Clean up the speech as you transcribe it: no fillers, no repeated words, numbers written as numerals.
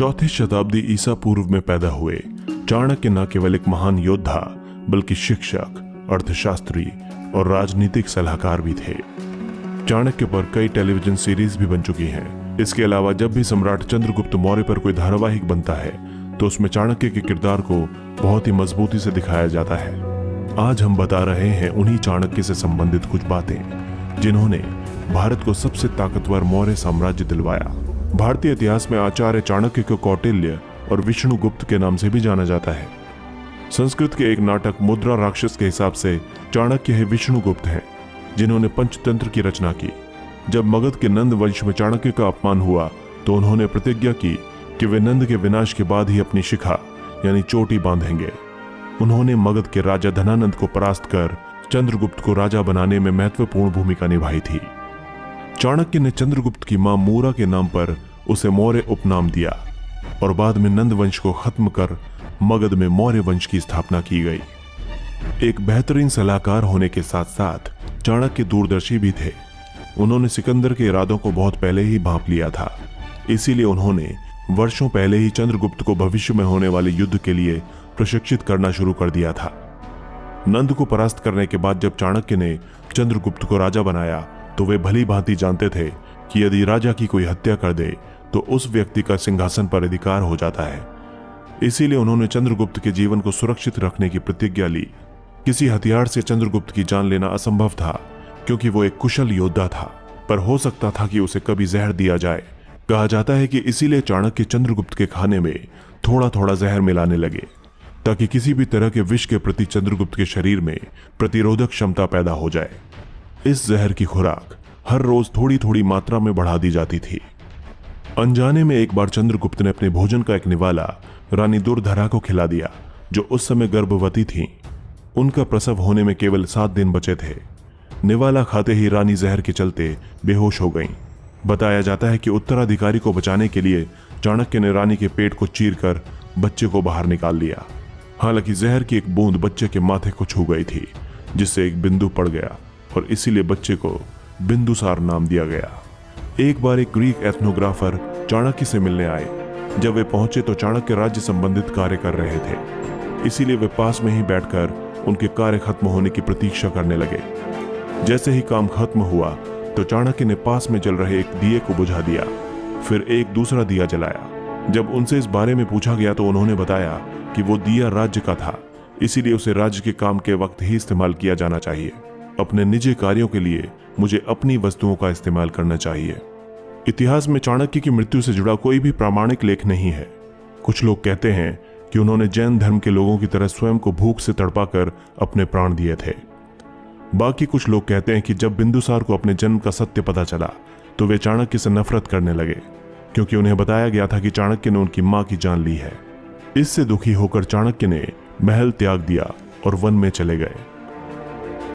चौथी शताब्दी ईसा पूर्व में पैदा हुए चाणक्य न केवल एक महान योद्धा बल्कि शिक्षक, अर्थशास्त्री और राजनीतिक सलाहकार भी थे। चाणक्य पर कई टेलीविजन सीरीज भी बन चुकी हैं। इसके अलावा जब भी सम्राट चंद्रगुप्त मौर्य पर कोई धारावाहिक बनता है तो उसमें चाणक्य के किरदार को बहुत ही मजबूती से दिखाया जाता है। आज हम बता रहे हैं उन्हीं चाणक्य से संबंधित कुछ बातें जिन्होंने भारत को सबसे ताकतवर मौर्य साम्राज्य दिलवाया। भारतीय इतिहास में आचार्य चाणक्य को कौटिल्य और विष्णुगुप्त के नाम से भी जाना जाता है। संस्कृत के एक नाटक मुद्रा राक्षस के हिसाब से चाणक्य ही विष्णुगुप्त हैं, जिन्होंने पंचतंत्र की रचना की। जब मगध के नंद वंश में चाणक्य का अपमान हुआ तो उन्होंने प्रतिज्ञा की कि वे नंद के विनाश के बाद ही अपनी शिखा यानी चोटी बांधेंगे। उन्होंने मगध के राजा धनानंद को परास्त कर चंद्रगुप्त को राजा बनाने में महत्वपूर्ण भूमिका निभाई थी। चाणक्य ने चंद्रगुप्त की मां मूरा के नाम पर उसे मौर्य उपनाम दिया और बाद में नंद वंश को खत्म कर मगध में मौर्य वंश की स्थापना की गई। एक बेहतरीन सलाहकार होने के साथ साथ चाणक्य दूरदर्शी भी थे। उन्होंने सिकंदर के इरादों को बहुत पहले ही भांप लिया था, इसीलिए उन्होंने वर्षों पहले ही चंद्रगुप्त को भविष्य में होने वाले युद्ध के लिए प्रशिक्षित करना शुरू कर दिया था। नंद को परास्त करने के बाद जब चाणक्य ने चंद्रगुप्त को राजा बनाया तो वे भली भांति जानते थे कि यदि राजा की कोई हत्या कर दे तो उस व्यक्ति का सिंहासन पर अधिकार हो जाता है। इसीलिए उन्होंने चंद्रगुप्त के जीवन को सुरक्षित रखने की प्रतिज्ञा ली। किसी हथियार से चंद्रगुप्त की जान लेना असंभव था क्योंकि वो एक कुशल योद्धा था, पर हो सकता था कि उसे कभी जहर दिया जाए। कहा जाता है कि इसीलिए चाणक्य चंद्रगुप्त के खाने में थोड़ा थोड़ा जहर मिलाने लगे ताकि किसी भी तरह के विष के प्रति चंद्रगुप्त के शरीर में प्रतिरोधक क्षमता पैदा हो जाए। इस जहर की खुराक हर रोज थोड़ी थोड़ी मात्रा में बढ़ा दी जाती थी। अनजाने में एक बार चंद्रगुप्त ने अपने भोजन का एक निवाला रानी दुर्धरा को खिला दिया, जो उस समय गर्भवती थी। उनका प्रसव होने में केवल 7 दिन बचे थे। निवाला खाते ही रानी जहर के चलते बेहोश हो गईं। बताया जाता है कि उत्तराधिकारी को बचाने के लिए चाणक्य ने रानी के पेट को चीरकर बच्चे को बाहर निकाल लिया। हालांकि जहर की एक बूंद बच्चे के माथे को छू गई थी, जिससे एक बिंदु पड़ गया और इसीलिए बच्चे को बिंदुसार नाम दिया गया। एक बार एक ग्रीक एथनोग्राफर चाणक्य से मिलने आए। जब वे पहुंचे तो चाणक्य राज्य संबंधित कार्य कर रहे थे, इसीलिए वे पास में ही बैठकर उनके कार्य खत्म होने की प्रतीक्षा करने लगे। जैसे ही काम खत्म हुआ तो चाणक्य ने पास में जल रहे एक दिए को बुझा दिया, फिर एक दूसरा दिया जलाया। जब उनसे इस बारे में पूछा गया तो उन्होंने बताया कि वो दिया राज्य का था, इसीलिए उसे राज्य के काम के वक्त ही इस्तेमाल किया जाना चाहिए। अपने निजी कार्यों के लिए मुझे अपनी वस्तुओं का इस्तेमाल करना चाहिए। इतिहास में चाणक्य की मृत्यु से जुड़ा कोई भी प्रामाणिक लेख नहीं है। कुछ लोग कहते हैं कि उन्होंने जैन धर्म के लोगों की तरह स्वयं को भूख से तड़पाकर अपने प्राण दिए थे। बाकी कुछ लोग कहते हैं कि जब बिंदुसार को अपने जन्म का सत्य पता चला तो वे चाणक्य से नफरत करने लगे, क्योंकि उन्हें बताया गया था कि चाणक्य ने उनकी मां की जान ली है। इससे दुखी होकर चाणक्य ने महल त्याग दिया और वन में चले गए।